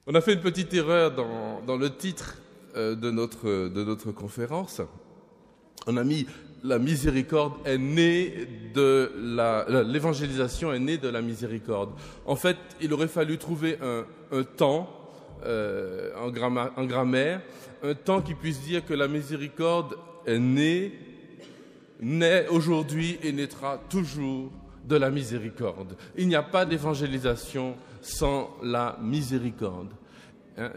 On a fait une petite erreur dans le titre de notre conférence. On a mis la miséricorde est née de l'évangélisation est née de la miséricorde. En fait, il aurait fallu trouver un temps en grammaire, un temps qui puisse dire que la miséricorde est naît aujourd'hui et naîtra toujours de la miséricorde. Il n'y a pas d'évangélisation sans la miséricorde.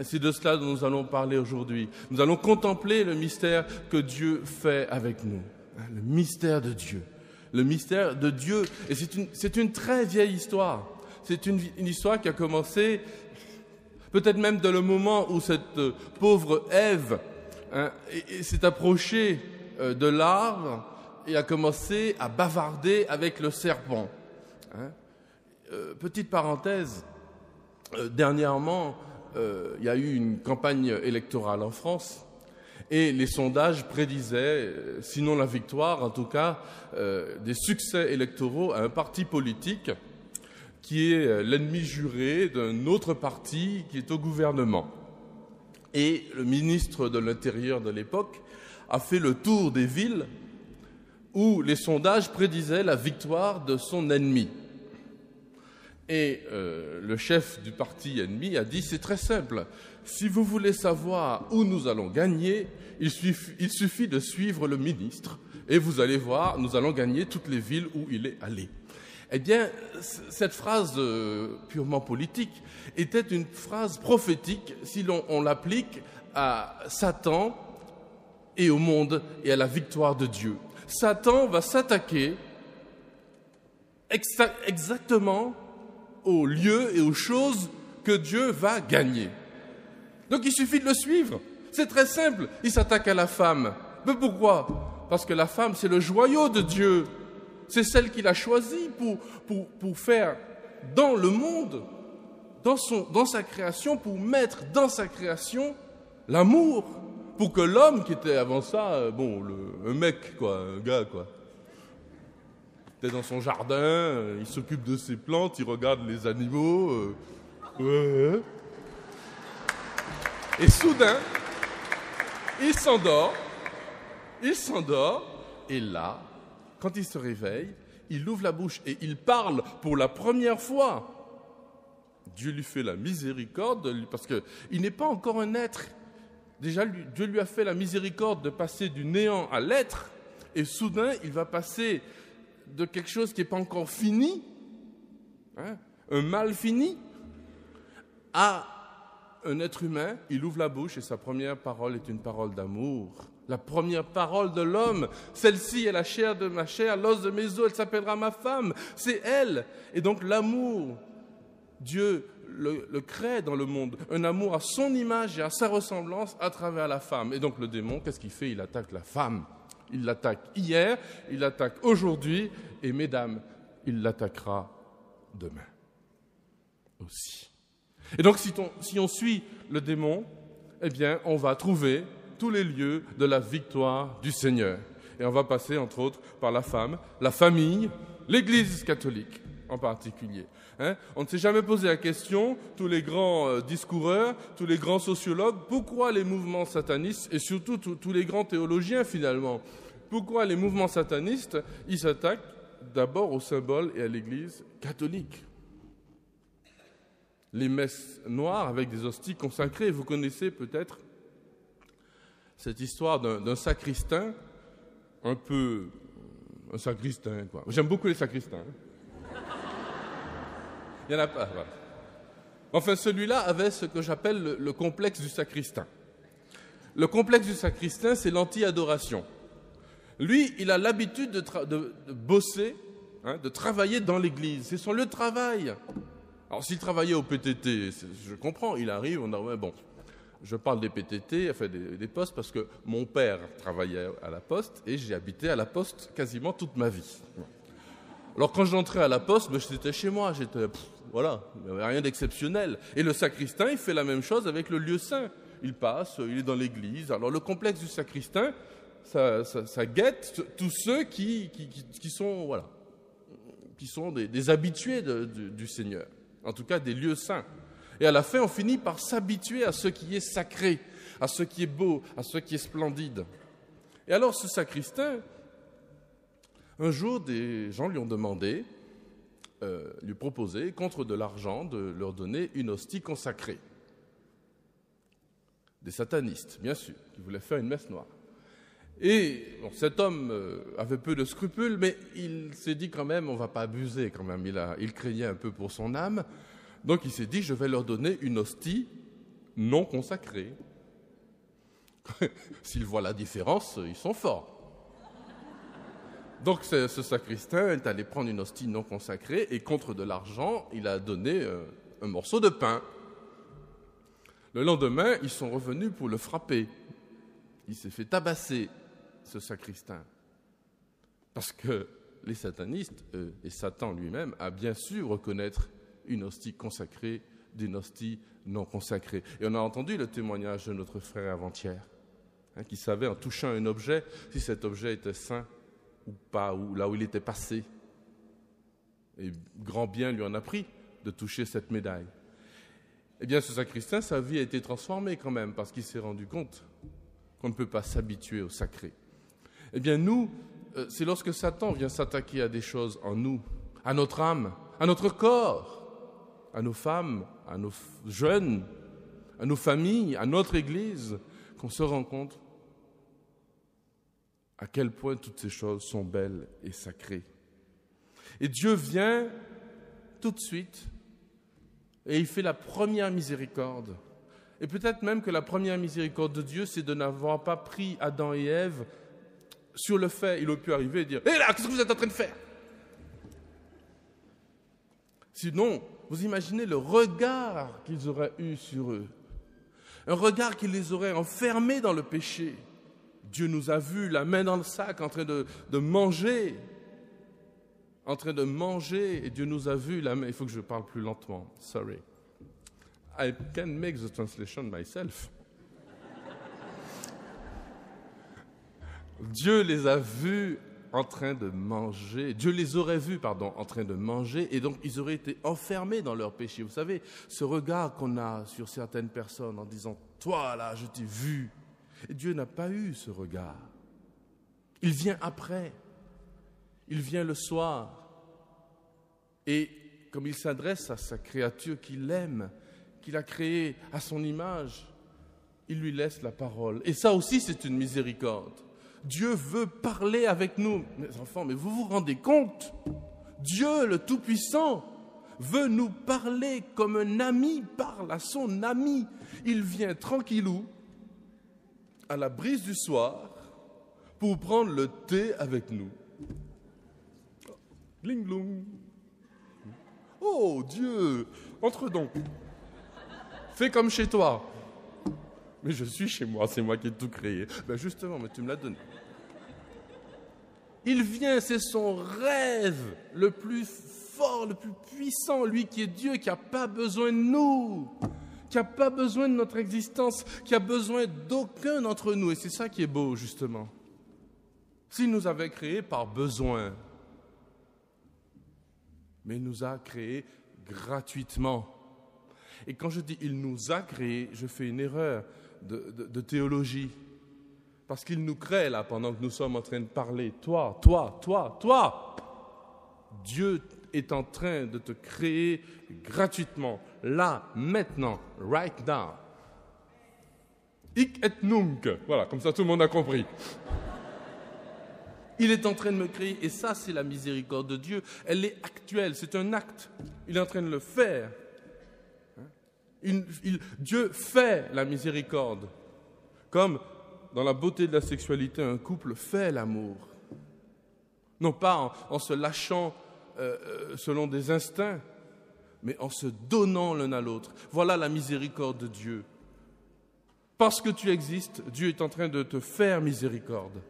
C'est de cela dont nous allons parler aujourd'hui. Nous allons contempler le mystère que Dieu fait avec nous. Le mystère de Dieu. Le mystère de Dieu. Et c'est une très vieille histoire. C'est une histoire qui a commencé peut-être même dans le moment où cette pauvre Ève s'est approchée de l'arbre et a commencé à bavarder avec le serpent. Petite parenthèse, dernièrement, il y a eu une campagne électorale en France et les sondages prédisaient, sinon la victoire, en tout cas, des succès électoraux à un parti politique qui est l'ennemi juré d'un autre parti qui est au gouvernement. Et le ministre de l'Intérieur de l'époque a fait le tour des villes où les sondages prédisaient la victoire de son ennemi. Et le chef du parti ennemi a dit « C'est très simple, si vous voulez savoir où nous allons gagner, il suffit de suivre le ministre et vous allez voir, nous allons gagner toutes les villes où il est allé. » Eh bien, cette phrase purement politique était une phrase prophétique si on l'applique à Satan et au monde et à la victoire de Dieu. Satan va s'attaquer exactement aux lieux et aux choses que Dieu va gagner. Donc il suffit de le suivre. C'est très simple. Il s'attaque à la femme. Mais pourquoi ? Parce que la femme, c'est le joyau de Dieu. C'est celle qu'il a choisie pour faire dans le monde, dans sa création, pour mettre dans sa création l'amour. Pour que l'homme qui était avant ça, un mec, quoi, un gars, quoi. Il est dans son jardin, il s'occupe de ses plantes, il regarde les animaux. Et soudain, il s'endort, et là, quand il se réveille, il ouvre la bouche et il parle pour la première fois. Dieu lui fait la miséricorde, parce qu'il n'est pas encore un être. Déjà, Dieu lui a fait la miséricorde de passer du néant à l'être, et soudain, il va passer de quelque chose qui n'est pas encore fini, un mal fini, à un être humain. Il ouvre la bouche et sa première parole est une parole d'amour. La première parole de l'homme, celle-ci est la chair de ma chair, l'os de mes os, elle s'appellera ma femme, c'est elle. Et donc l'amour, Dieu le crée dans le monde, un amour à son image et à sa ressemblance à travers la femme. Et donc le démon, qu'est-ce qu'il fait ? Il attaque la femme. Il l'attaque hier, il l'attaque aujourd'hui, et mesdames, il l'attaquera demain aussi. Et donc si on suit le démon, eh bien on va trouver tous les lieux de la victoire du Seigneur. Et on va passer entre autres par la femme, la famille, l'Église catholique en particulier. On ne s'est jamais posé la question, tous les grands discoureurs, tous les grands sociologues, pourquoi les mouvements satanistes, et surtout tous les grands théologiens finalement, pourquoi les mouvements satanistes, ils s'attaquent d'abord au symbole et à l'Église catholique. Les messes noires avec des hosties consacrées, vous connaissez peut-être cette histoire d'un sacristain, un sacristain, quoi. J'aime beaucoup les sacristains. Il n'y en a pas. Voilà. Enfin, celui-là avait ce que j'appelle le complexe du sacristain. Le complexe du sacristain, c'est l'anti-adoration. Lui, il a l'habitude de bosser, de travailler dans l'église. C'est son lieu de travail. Alors, s'il travaillait au PTT, je comprends, il arrive, on a bon. Je parle des PTT, enfin des postes, parce que mon père travaillait à la poste et j'ai habité à la poste quasiment toute ma vie. Alors, quand j'entrais à la poste, j'étais chez moi, voilà, il n'y avait rien d'exceptionnel. Et le sacristain, il fait la même chose avec le lieu saint. Il passe, il est dans l'église. Alors, le complexe du sacristain, ça guette tous ceux qui sont des habitués du Seigneur, en tout cas des lieux saints. Et à la fin, on finit par s'habituer à ce qui est sacré, à ce qui est beau, à ce qui est splendide. Et alors, ce sacristain, un jour, des gens lui ont demandé, lui proposer, contre de l'argent, de leur donner une hostie consacrée. Des satanistes, bien sûr, qui voulaient faire une messe noire. Et bon, cet homme avait peu de scrupules, mais il s'est dit quand même, on ne va pas abuser quand même, il craignait un peu pour son âme. Donc il s'est dit, je vais leur donner une hostie non consacrée. S'ils voient la différence, ils sont forts. Donc ce sacristain est allé prendre une hostie non consacrée et contre de l'argent, il a donné un morceau de pain. Le lendemain, ils sont revenus pour le frapper. Il s'est fait tabasser, ce sacristain. Parce que les satanistes, et Satan lui-même, a bien su reconnaître une hostie consacrée d'une hostie non consacrée. Et on a entendu le témoignage de notre frère avant-hier, qui savait en touchant un objet si cet objet était saint ou pas, ou là où il était passé. Et grand bien lui en a pris de toucher cette médaille. Eh bien, ce sacristain, sa vie a été transformée quand même, parce qu'il s'est rendu compte qu'on ne peut pas s'habituer au sacré. Eh bien, nous, c'est lorsque Satan vient s'attaquer à des choses en nous, à notre âme, à notre corps, à nos femmes, à nos jeunes, à nos familles, à notre Église, qu'on se rend compte à quel point toutes ces choses sont belles et sacrées. Et Dieu vient tout de suite et il fait la première miséricorde. Et peut-être même que la première miséricorde de Dieu, c'est de n'avoir pas pris Adam et Ève sur le fait. Il aurait pu arriver et dire « Hé là, qu'est-ce que vous êtes en train de faire ?» Sinon, vous imaginez le regard qu'ils auraient eu sur eux. Un regard qui les aurait enfermés dans le péché. Dieu nous a vus, la main dans le sac, en train de manger. En train de manger, et Dieu nous a vus, la main. Il faut que je parle plus lentement. Sorry. I can make the translation myself. Dieu les a vus en train de manger. Dieu les aurait vus, en train de manger, et donc ils auraient été enfermés dans leur péché. Vous savez, ce regard qu'on a sur certaines personnes en disant « Toi, là, je t'ai vu ». Et Dieu n'a pas eu ce regard. Il vient après. Il vient le soir. Et comme il s'adresse à sa créature qu'il aime, qu'il a créée à son image, il lui laisse la parole. Et ça aussi, c'est une miséricorde. Dieu veut parler avec nous. Mes enfants, mais vous vous rendez compte? Dieu, le Tout-Puissant, veut nous parler comme un ami parle à son ami. Il vient tranquillou, à la brise du soir, pour prendre le thé avec nous. Gling-glong. Oh Dieu, entre donc. Fais comme chez toi. Mais je suis chez moi, c'est moi qui ai tout créé. Ben justement, mais tu me l'as donné. Il vient, c'est son rêve le plus fort, le plus puissant, lui qui est Dieu, qui n'a pas besoin de nous, qui n'a pas besoin de notre existence, qui a besoin d'aucun d'entre nous. Et c'est ça qui est beau, justement. S'il nous avait créés par besoin, mais il nous a créés gratuitement. Et quand je dis « il nous a créés », je fais une erreur de théologie. Parce qu'il nous crée là pendant que nous sommes en train de parler. Toi, toi, toi, toi. Dieu est en train de te créer gratuitement. Là, maintenant, right now. Hic et nunc. Voilà, comme ça tout le monde a compris. Il est en train de me créer, et ça c'est la miséricorde de Dieu. Elle est actuelle, c'est un acte. Il est en train de le faire. Dieu fait la miséricorde. Comme dans la beauté de la sexualité, un couple fait l'amour. Non pas en se lâchant selon des instincts, mais en se donnant l'un à l'autre. Voilà la miséricorde de Dieu. Parce que tu existes, Dieu est en train de te faire miséricorde.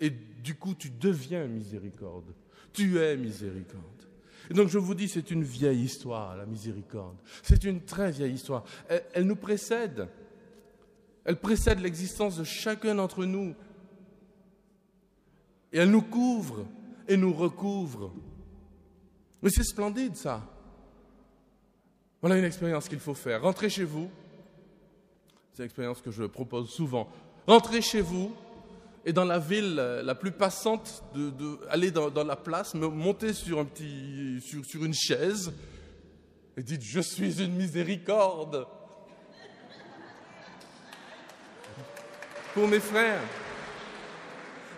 Et du coup, tu deviens miséricorde. Tu es miséricorde. Et donc, je vous dis, c'est une vieille histoire, la miséricorde. C'est une très vieille histoire. Elle nous précède. Elle précède l'existence de chacun d'entre nous. Et elle nous couvre et nous recouvre. Mais c'est splendide, ça. Voilà une expérience qu'il faut faire. Rentrez chez vous. C'est une expérience que je propose souvent. Rentrez chez vous et dans la ville la plus passante, aller dans la place, monter sur une chaise et dites « Je suis une miséricorde » pour mes frères.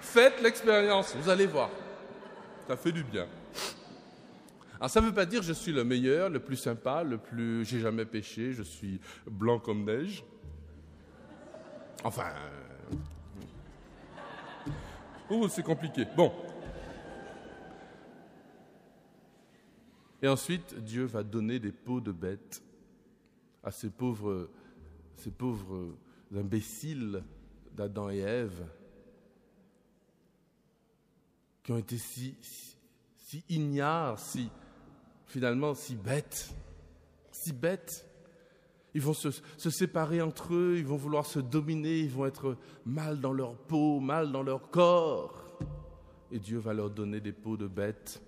Faites l'expérience, vous allez voir. Ça fait du bien. Alors ça ne veut pas dire je suis le meilleur, le plus sympa, j'ai jamais péché, je suis blanc comme neige. Enfin... Oh, c'est compliqué. Bon. Et ensuite, Dieu va donner des peaux de bêtes à ces pauvres imbéciles d'Adam et Ève qui ont été si ignares, finalement si bêtes. Ils vont se séparer entre eux, ils vont vouloir se dominer, ils vont être mal dans leur peau, mal dans leur corps. Et Dieu va leur donner des peaux de bêtes.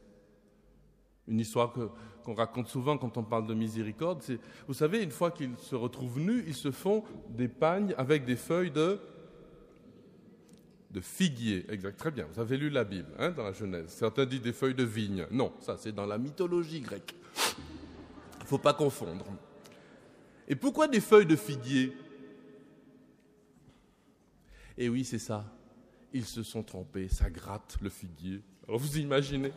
Une histoire qu'on raconte souvent quand on parle de miséricorde, c'est, vous savez, une fois qu'ils se retrouvent nus, ils se font des pagnes avec des feuilles de figuier. Exact, très bien. Vous avez lu la Bible, dans la Genèse. Certains disent des feuilles de vigne. Non, ça c'est dans la mythologie grecque. Il ne faut pas confondre. Et pourquoi des feuilles de figuier? Eh oui, c'est ça. Ils se sont trompés, ça gratte le figuier. Alors vous imaginez?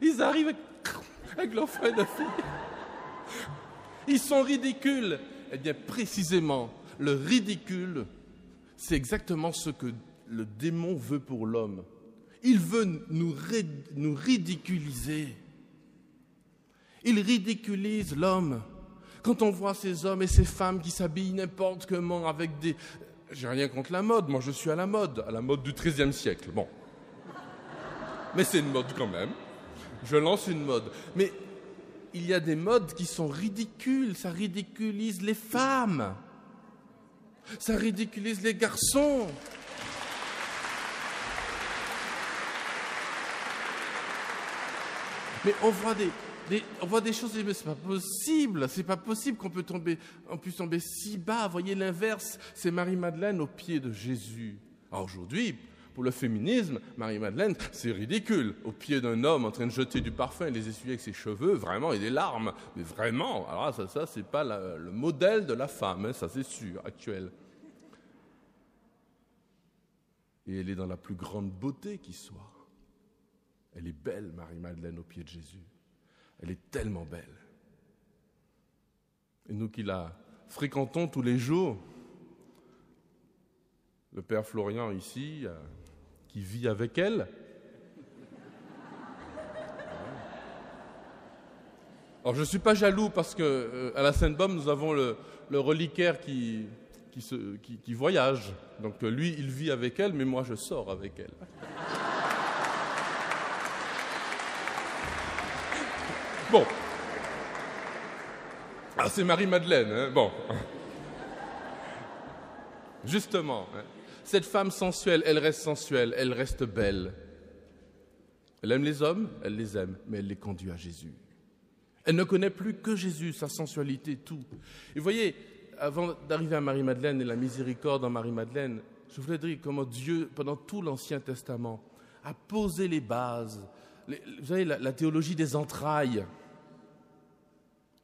Ils arrivent avec leurs feuilles de figuier. Ils sont ridicules. Eh bien, précisément, le ridicule, c'est exactement ce que le démon veut pour l'homme. Il veut nous ridiculiser. Il ridiculise l'homme. Quand on voit ces hommes et ces femmes qui s'habillent n'importe comment avec des... J'ai rien contre la mode, moi je suis à la mode du XIIIe siècle. Bon. Mais c'est une mode quand même. Je lance une mode. Mais il y a des modes qui sont ridicules. Ça ridiculise les femmes. Ça ridiculise les garçons. Mais on voit des choses, mais c'est pas possible qu'on puisse tomber si bas. Voyez l'inverse, c'est Marie-Madeleine aux pieds de Jésus. Alors aujourd'hui, pour le féminisme, Marie-Madeleine, c'est ridicule. Aux pieds d'un homme en train de jeter du parfum et les essuyer avec ses cheveux, vraiment, et des larmes. Mais vraiment, alors ça c'est pas le modèle de la femme, ça c'est sûr, actuel. Et elle est dans la plus grande beauté qui soit. Elle est belle, Marie-Madeleine, aux pieds de Jésus. Elle est tellement belle. Et nous qui la fréquentons tous les jours, le père Florian ici, qui vit avec elle. Alors je ne suis pas jaloux parce qu'à la Sainte-Baume, nous avons le reliquaire qui voyage. Donc lui, il vit avec elle, mais moi, je sors avec elle. Bon. Ah, c'est Marie-Madeleine, hein. Bon. Justement, cette femme sensuelle, elle reste sensuelle, elle reste belle. Elle aime les hommes, elle les aime, mais elle les conduit à Jésus. Elle ne connaît plus que Jésus, sa sensualité, tout. Et vous voyez, avant d'arriver à Marie-Madeleine et la miséricorde en Marie-Madeleine, je voulais dire comment Dieu, pendant tout l'Ancien Testament, a posé les bases. Vous savez, la théologie des entrailles.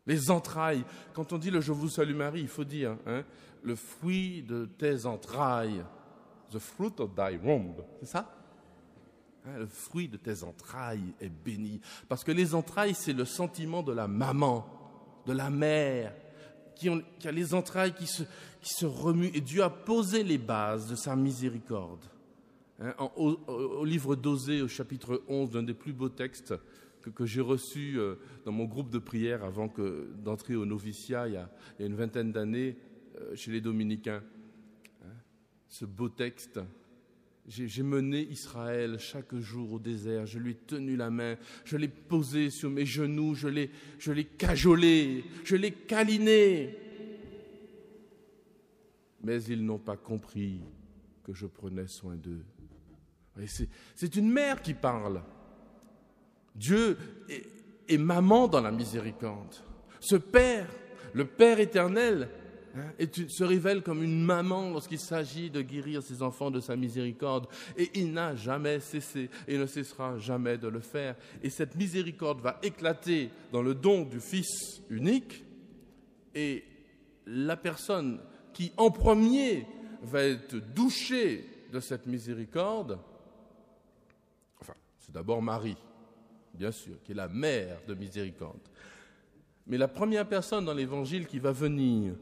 Les entrailles. Quand on dit le « Je vous salue Marie », il faut dire le fruit de tes entrailles. The fruit of thy womb. C'est ça? Le fruit de tes entrailles est béni. Parce que les entrailles, c'est le sentiment de la maman, de la mère, qui a les entrailles qui se remuent. Et Dieu a posé les bases de sa miséricorde. Au livre d'Osée, au chapitre 11, d'un des plus beaux textes que j'ai reçu dans mon groupe de prière avant d'entrer au noviciat il y a une vingtaine d'années chez les Dominicains. Ce beau texte. J'ai mené Israël chaque jour au désert, je lui ai tenu la main, je l'ai posé sur mes genoux, je l'ai cajolé, je l'ai câliné. Mais ils n'ont pas compris que je prenais soin d'eux. C'est une mère qui parle. Dieu est maman dans la miséricorde. Ce Père, le Père éternel, se révèle comme une maman lorsqu'il s'agit de guérir ses enfants de sa miséricorde. Et il n'a jamais cessé et ne cessera jamais de le faire. Et cette miséricorde va éclater dans le don du Fils unique. Et la personne qui en premier va être douchée de cette miséricorde, enfin, c'est d'abord Marie, bien sûr, qui est la mère de miséricorde. Mais la première personne dans l'Évangile qui va venir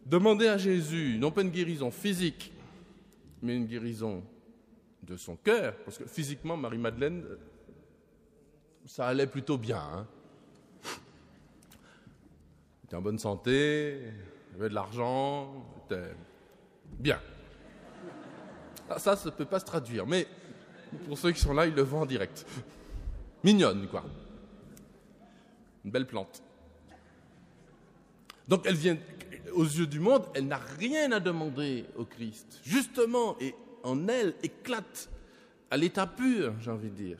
demander à Jésus, non pas une guérison physique, mais une guérison de son cœur, parce que physiquement, Marie-Madeleine, ça allait plutôt bien. Elle était en bonne santé, elle avait de l'argent, elle était bien. Ça ne peut pas se traduire, mais pour ceux qui sont là, ils le voient en direct. Mignonne, quoi. Une belle plante. Donc elle vient, aux yeux du monde, elle n'a rien à demander au Christ. Justement, et en elle éclate, à l'état pur, j'ai envie de dire,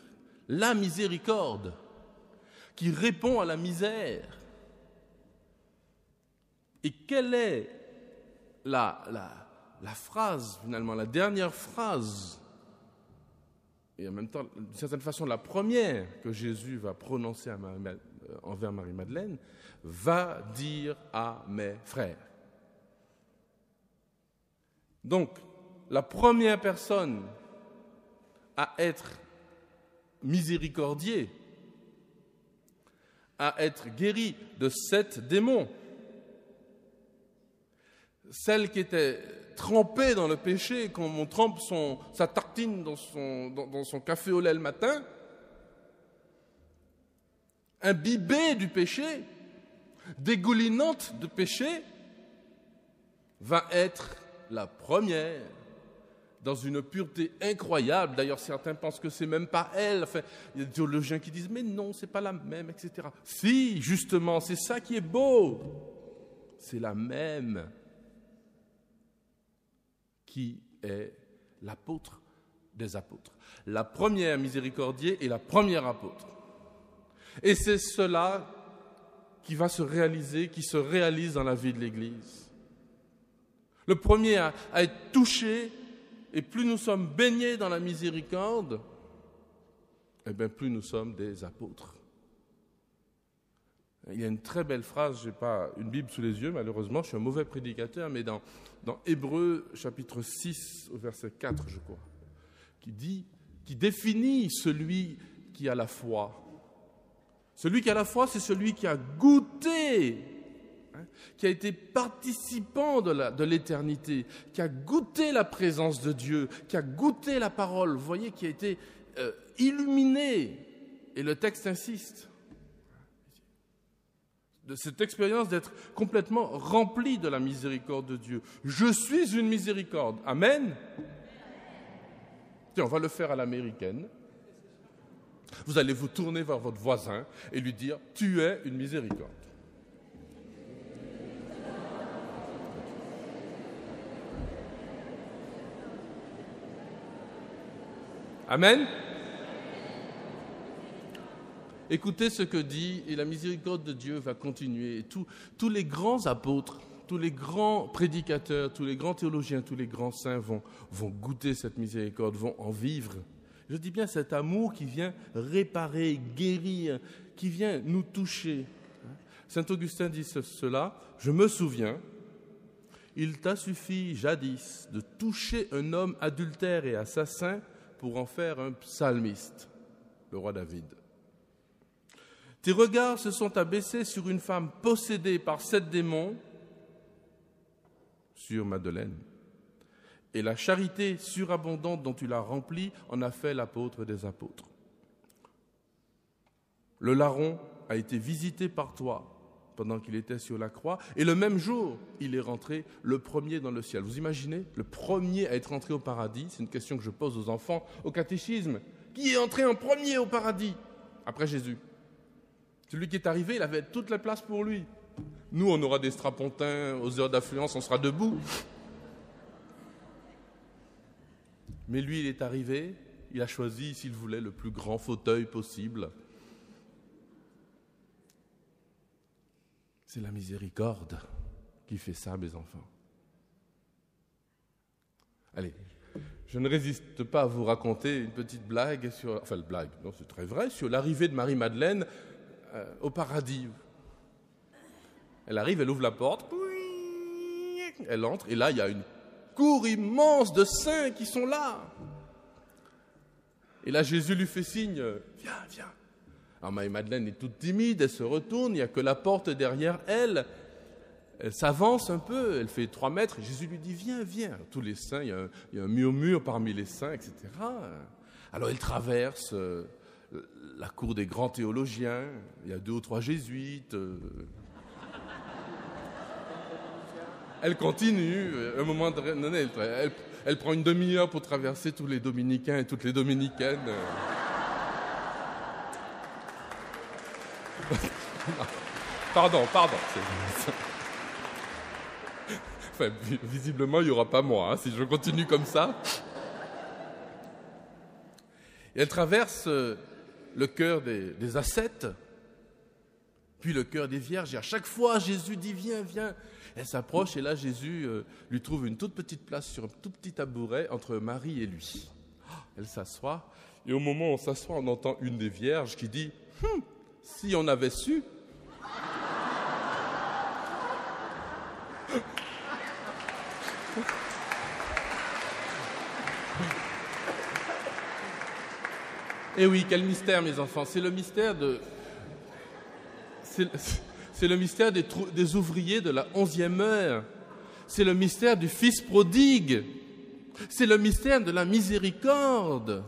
la miséricorde qui répond à la misère. Et quelle est la phrase, finalement, la dernière phrase, et en même temps, d'une certaine façon, la première que Jésus va prononcer envers Marie-Madeleine, va dire à mes frères. Donc, la première personne à être miséricordieux, à être guérie de 7 démons, celle qui était trempée dans le péché, quand on trempe sa tartine dans son café au lait le matin, imbibée du péché, dégoulinante de péché, va être la première dans une pureté incroyable. D'ailleurs, certains pensent que c'est même pas elle. Enfin, il y a des théologiens qui disent « mais non, c'est pas la même, etc. » Si, justement, c'est ça qui est beau. C'est la même qui est l'apôtre des apôtres. La première miséricordieuse et la première apôtre. Et c'est cela qui va se réaliser, qui se réalise dans la vie de l'Église. Le premier à être touché, et plus nous sommes baignés dans la miséricorde, eh bien plus nous sommes des apôtres. Il y a une très belle phrase, je n'ai pas une Bible sous les yeux, malheureusement, je suis un mauvais prédicateur, mais dans Hébreux, chapitre 6, au verset 4, je crois, qui définit celui qui a la foi. Celui qui a la foi, c'est celui qui a goûté, qui a été participant de l'éternité, qui a goûté la présence de Dieu, qui a goûté la parole, vous voyez, qui a été illuminé. Et le texte insiste de cette expérience d'être complètement rempli de la miséricorde de Dieu. Je suis une miséricorde. Amen. Tiens, on va le faire à l'américaine. Vous allez vous tourner vers votre voisin et lui dire « Tu es une miséricorde ». Amen. Écoutez ce que dit, et la miséricorde de Dieu va continuer. Et tous les grands apôtres, tous les grands prédicateurs, tous les grands théologiens, tous les grands saints vont goûter cette miséricorde, vont en vivre. Je dis bien cet amour qui vient réparer, guérir, qui vient nous toucher. Saint Augustin dit cela, je me souviens, il t'a suffi jadis de toucher un homme adultère et assassin pour en faire un psalmiste, le roi David. Tes regards se sont abaissés sur une femme possédée par 7 démons, sur Madeleine. Et la charité surabondante dont tu l'as remplie en a fait l'apôtre des apôtres. Le larron a été visité par toi pendant qu'il était sur la croix, et le même jour, il est rentré le premier dans le ciel. Vous imaginez, le premier à être rentré au paradis, c'est une question que je pose aux enfants au catéchisme. Qui est entré en premier au paradis après Jésus? Celui qui est arrivé, il avait toute la place pour lui. Nous, on aura des strapontins aux heures d'affluence, on sera debout. Mais lui, il est arrivé, il a choisi, s'il voulait, le plus grand fauteuil possible. C'est la miséricorde qui fait ça, mes enfants. Allez, je ne résiste pas à vous raconter une petite blague non, c'est très vrai, sur l'arrivée de Marie-Madeleine au paradis. Elle arrive, elle ouvre la porte, elle entre, et là, il y a une cour immense de saints qui sont là. Et là, Jésus lui fait signe, viens, viens. Alors Marie-Madeleine est toute timide, elle se retourne, il n'y a que la porte derrière elle. Elle s'avance un peu, elle fait 3 mètres, et Jésus lui dit, viens, viens. Tous les saints, il y a un murmure parmi les saints, etc. Alors elle traverse la cour des grands théologiens, il y a 2 ou 3 jésuites. Elle continue, à un moment donné, elle prend une demi-heure pour traverser tous les dominicains et toutes les dominicaines. Pardon. Enfin, visiblement, il n'y aura pas moi, si je continue comme ça. Et elle traverse le cœur des ascètes, puis le cœur des vierges. Et à chaque fois, Jésus dit, viens, viens. Elle s'approche, et là, Jésus lui trouve une toute petite place sur un tout petit tabouret entre Marie et lui. Elle s'assoit, et au moment où on s'assoit, on entend une des vierges qui dit, si on avait su. Eh oui, quel mystère, mes enfants. C'est le mystère c'est le mystère des ouvriers de la 11e heure. C'est le mystère du fils prodigue. C'est le mystère de la miséricorde.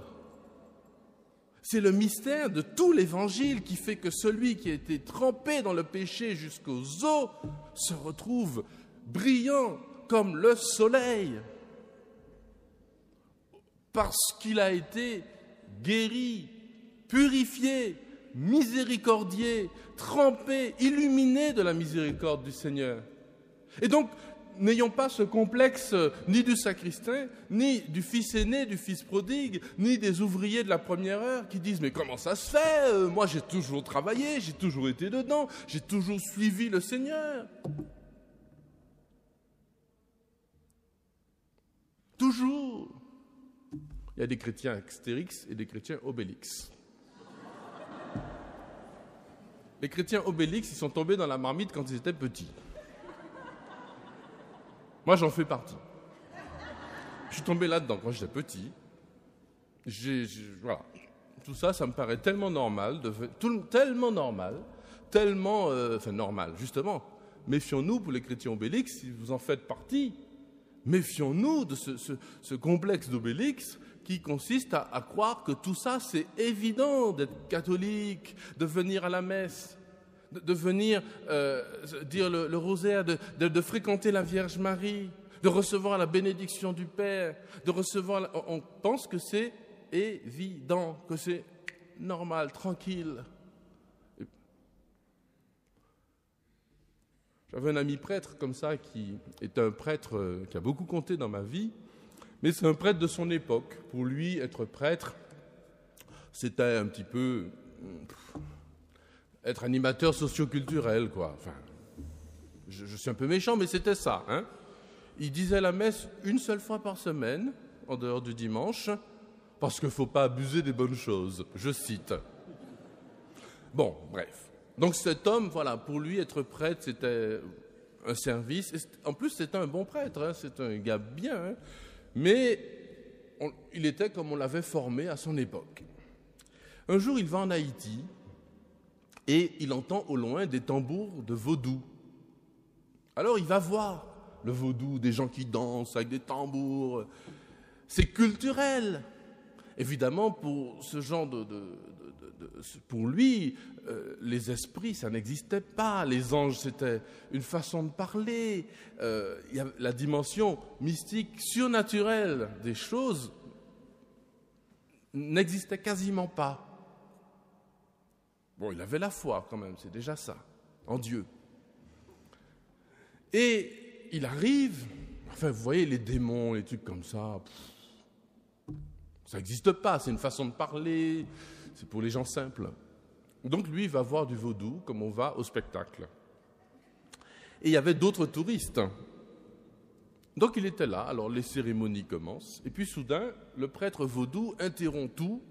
C'est le mystère de tout l'évangile qui fait que celui qui a été trempé dans le péché jusqu'aux os se retrouve brillant comme le soleil. Parce qu'il a été guéri, purifié, miséricordier, trempé, illuminé de la miséricorde du Seigneur. Et donc, n'ayons pas ce complexe ni du sacristain, ni du fils aîné, du fils prodigue, ni des ouvriers de la première heure qui disent « Mais comment ça se fait ? Moi, j'ai toujours travaillé, j'ai toujours été dedans, j'ai toujours suivi le Seigneur. » Toujours. Il y a des chrétiens Astérix et des chrétiens Obélix. Les chrétiens Obélix, ils sont tombés dans la marmite quand ils étaient petits. Moi, j'en fais partie. Je suis tombé là-dedans quand j'étais petit. Voilà. Tout ça, ça me paraît tellement normal, normal, justement. Méfions-nous pour les chrétiens Obélix, si vous en faites partie. Méfions-nous de ce complexe d'Obélix qui consiste à croire que tout ça, c'est évident d'être catholique, de venir à la messe, de venir dire le rosaire, de fréquenter la Vierge Marie, de recevoir la bénédiction du Père, de recevoir... On pense que c'est évident, que c'est normal, tranquille. J'avais un ami prêtre comme ça qui est un prêtre qui a beaucoup compté dans ma vie, mais c'est un prêtre de son époque. Pour lui, être prêtre, c'était un petit peu être animateur socioculturel, quoi. Enfin, je suis un peu méchant, mais c'était ça. Hein. Il disait la messe une seule fois par semaine, en dehors du dimanche, parce qu'il ne faut pas abuser des bonnes choses. Je cite. Bon, bref. Donc cet homme, voilà, pour lui, être prêtre, c'était un service. Et en plus, c'était un bon prêtre, hein, c'est un gars bien. Hein, mais il était comme on l'avait formé à son époque. Un jour, il va en Haïti et il entend au loin des tambours de vaudou. Alors, il va voir le vaudou, des gens qui dansent avec des tambours. C'est culturel. Évidemment, pour ce genre pour lui, les esprits, ça n'existait pas. Les anges, c'était une façon de parler. Il y a la dimension mystique, surnaturelle des choses n'existait quasiment pas. Bon, il avait la foi quand même, c'est déjà ça, en Dieu. Et il arrive, enfin, vous voyez, les démons, les trucs comme ça, ça n'existe pas, c'est une façon de parler, c'est pour les gens simples. Donc lui, il va voir du vaudou comme on va au spectacle. Et il y avait d'autres touristes. Donc il était là, alors les cérémonies commencent, et puis soudain, le prêtre vaudou interrompt tout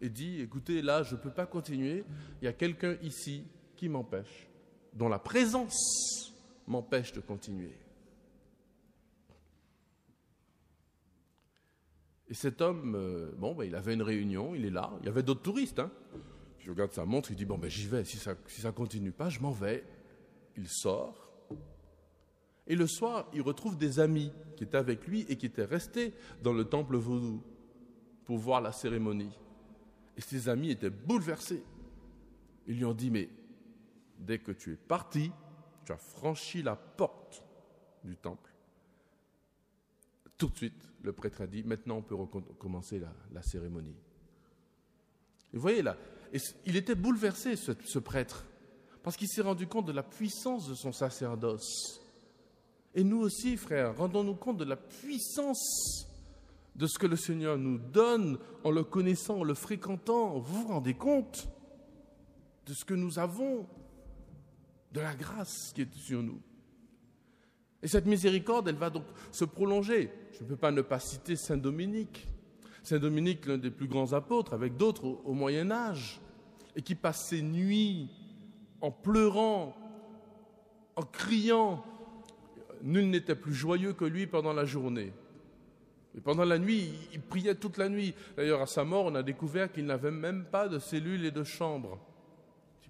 et dit, écoutez, là, je ne peux pas continuer, il y a quelqu'un ici qui m'empêche, dont la présence m'empêche de continuer. Et cet homme, il avait une réunion, il est là, il y avait d'autres touristes. Hein. Je regarde sa montre, il dit, j'y vais, si ça ne continue pas, je m'en vais. Il sort. Et le soir, il retrouve des amis qui étaient avec lui et qui étaient restés dans le temple vaudou pour voir la cérémonie. Et ses amis étaient bouleversés. Ils lui ont dit, mais dès que tu es parti, tu as franchi la porte du temple. Tout de suite, le prêtre a dit, maintenant on peut recommencer la cérémonie. Et vous voyez là, il était bouleversé ce prêtre, parce qu'il s'est rendu compte de la puissance de son sacerdoce. Et nous aussi, frères, rendons-nous compte de la puissance de ce que le Seigneur nous donne en le connaissant, en le fréquentant. Vous vous rendez compte de ce que nous avons, de la grâce qui est sur nous. Et cette miséricorde, elle va donc se prolonger. Je ne peux pas ne pas citer Saint Dominique. Saint Dominique, l'un des plus grands apôtres, avec d'autres au Moyen Âge, et qui passe ses nuits en pleurant, en criant. Nul n'était plus joyeux que lui pendant la journée. Et pendant la nuit, il priait toute la nuit. D'ailleurs, à sa mort, on a découvert qu'il n'avait même pas de cellules et de chambres.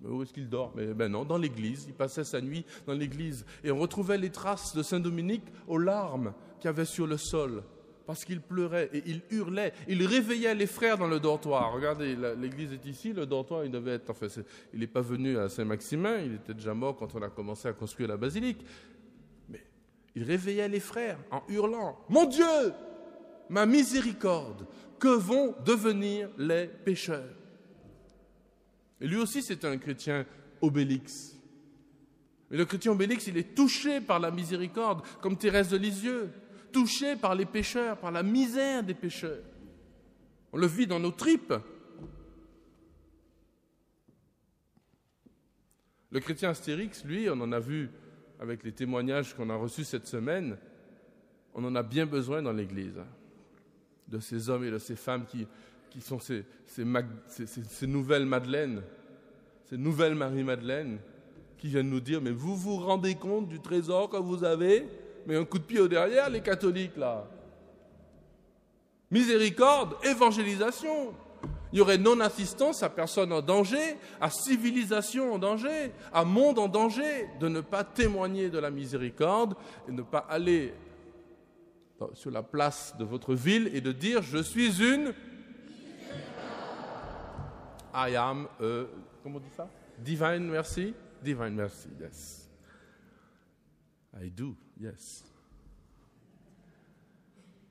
Mais où est-ce qu'il dort? Mais non, dans l'église. Il passait sa nuit dans l'église. Et on retrouvait les traces de Saint Dominique aux larmes qu'il y avait sur le sol. Parce qu'il pleurait et il hurlait. Il réveillait les frères dans le dortoir. Regardez, l'église est ici, le dortoir, il devait être... Enfin, il n'est pas venu à Saint-Maximin, il était déjà mort quand on a commencé à construire la basilique. Mais il réveillait les frères en hurlant « Mon Dieu, ma miséricorde, que vont devenir les pécheurs ?» Et lui aussi, c'est un chrétien obélix. Et le chrétien obélix, il est touché par la miséricorde, comme Thérèse de Lisieux, touché par les pécheurs, par la misère des pécheurs. On le vit dans nos tripes. Le chrétien Astérix, lui, on en a vu avec les témoignages qu'on a reçus cette semaine, on en a bien besoin dans l'Église, de ces hommes et de ces femmes qui sont ces nouvelles Madeleines, ces nouvelles Marie-Madeleine, qui viennent nous dire, mais vous vous rendez compte du trésor que vous avez? Mais un coup de pied au derrière, les catholiques, là. Miséricorde, évangélisation. Il y aurait non-assistance à personne en danger, à civilisation en danger, à monde en danger, de ne pas témoigner de la miséricorde et ne pas aller sur la place de votre ville et de dire « Je suis une... I am... comment on dit ça? Divine mercy? Divine mercy, yes. I do, yes. »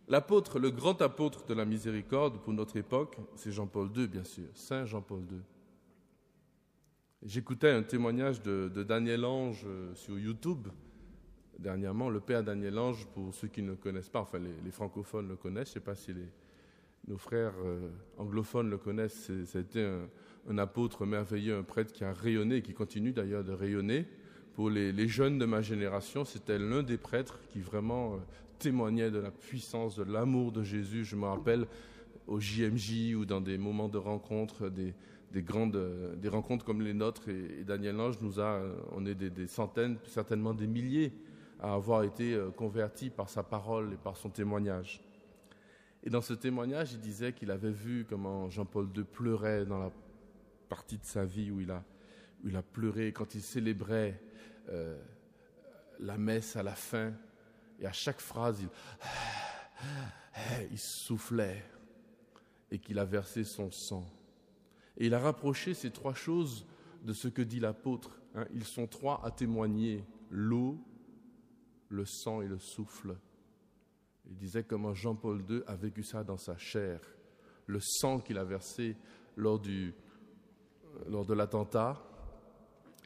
L'apôtre, le grand apôtre de la miséricorde pour notre époque, c'est Jean-Paul II, bien sûr, Saint Jean-Paul II. J'écoutais un témoignage de Daniel Ange sur YouTube dernièrement. Le père Daniel Ange, pour ceux qui ne le connaissent pas, enfin les francophones le connaissent, je ne sais pas si nos frères anglophones le connaissent, c'était un apôtre merveilleux, un prêtre qui a rayonné et qui continue d'ailleurs de rayonner. Pour les jeunes de ma génération, c'était l'un des prêtres qui vraiment témoignait de la puissance, de l'amour de Jésus. Je me rappelle au JMJ ou dans des moments de rencontres, des rencontres comme les nôtres, et Daniel Ange on est des centaines, certainement des milliers, à avoir été convertis par sa parole et par son témoignage. Et dans ce témoignage, il disait qu'il avait vu comment Jean-Paul II pleurait dans la partie de sa vie où il a pleuré quand il célébrait la messe à la fin, et à chaque phrase, il soufflait et qu'il a versé son sang. Et il a rapproché ces trois choses de ce que dit l'apôtre. Ils sont trois à témoigner, l'eau, le sang et le souffle. Il disait comment Jean-Paul II a vécu ça dans sa chair. Le sang qu'il a versé lors de l'attentat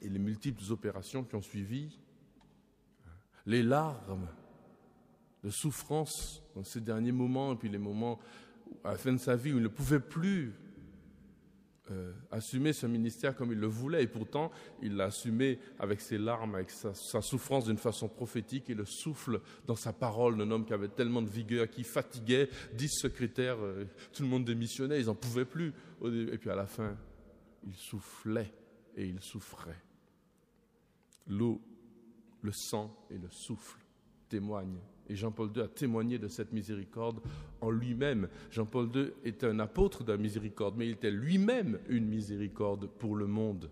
et les multiples opérations qui ont suivi, les larmes de souffrance dans ces derniers moments, et puis les moments à la fin de sa vie où il ne pouvait plus assumer ce ministère comme il le voulait, et pourtant il l'a assumé avec ses larmes, avec sa souffrance d'une façon prophétique, et le souffle dans sa parole d'un homme qui avait tellement de vigueur, qui fatiguait 10 secrétaires, tout le monde démissionnait, ils n'en pouvaient plus, et puis à la fin, il soufflait et il souffrait. L'eau, le sang et le souffle témoignent. Et Jean-Paul II a témoigné de cette miséricorde en lui-même. Jean-Paul II était un apôtre de la miséricorde, mais il était lui-même une miséricorde pour le monde.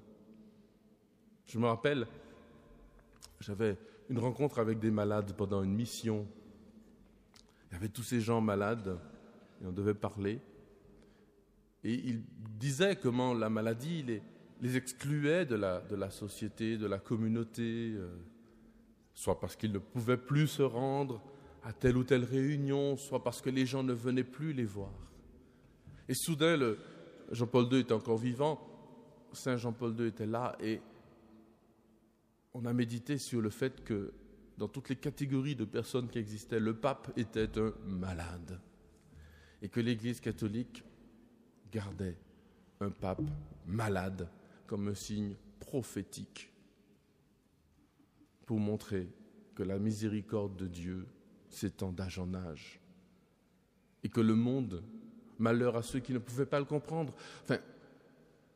Je me rappelle, j'avais une rencontre avec des malades pendant une mission. Il y avait tous ces gens malades, et on devait parler. Et il disait comment la maladie les excluait de la société, de la communauté, soit parce qu'ils ne pouvaient plus se rendre à telle ou telle réunion, soit parce que les gens ne venaient plus les voir. Et soudain, Jean-Paul II était encore vivant, Saint Jean-Paul II était là, et on a médité sur le fait que dans toutes les catégories de personnes qui existaient, le pape était un malade, et que l'Église catholique gardait un pape malade comme un signe prophétique pour montrer que la miséricorde de Dieu s'étend d'âge en âge et que le monde, malheur à ceux qui ne pouvaient pas le comprendre,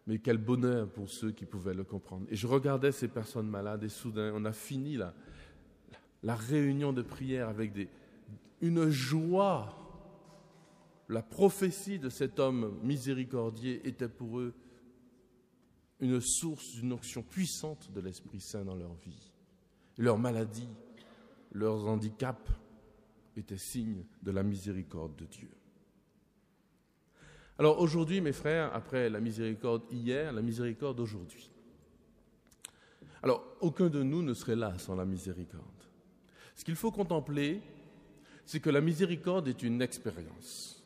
mais quel bonheur pour ceux qui pouvaient le comprendre. Et je regardais ces personnes malades et soudain, on a fini la réunion de prière avec une joie. La prophétie de cet homme miséricordieux était pour eux une source d'une onction puissante de l'Esprit Saint dans leur vie. Leurs maladies, leurs handicaps étaient signes de la miséricorde de Dieu. Alors aujourd'hui, mes frères, après la miséricorde hier, la miséricorde aujourd'hui. Alors, aucun de nous ne serait là sans la miséricorde. Ce qu'il faut contempler, c'est que la miséricorde est une expérience.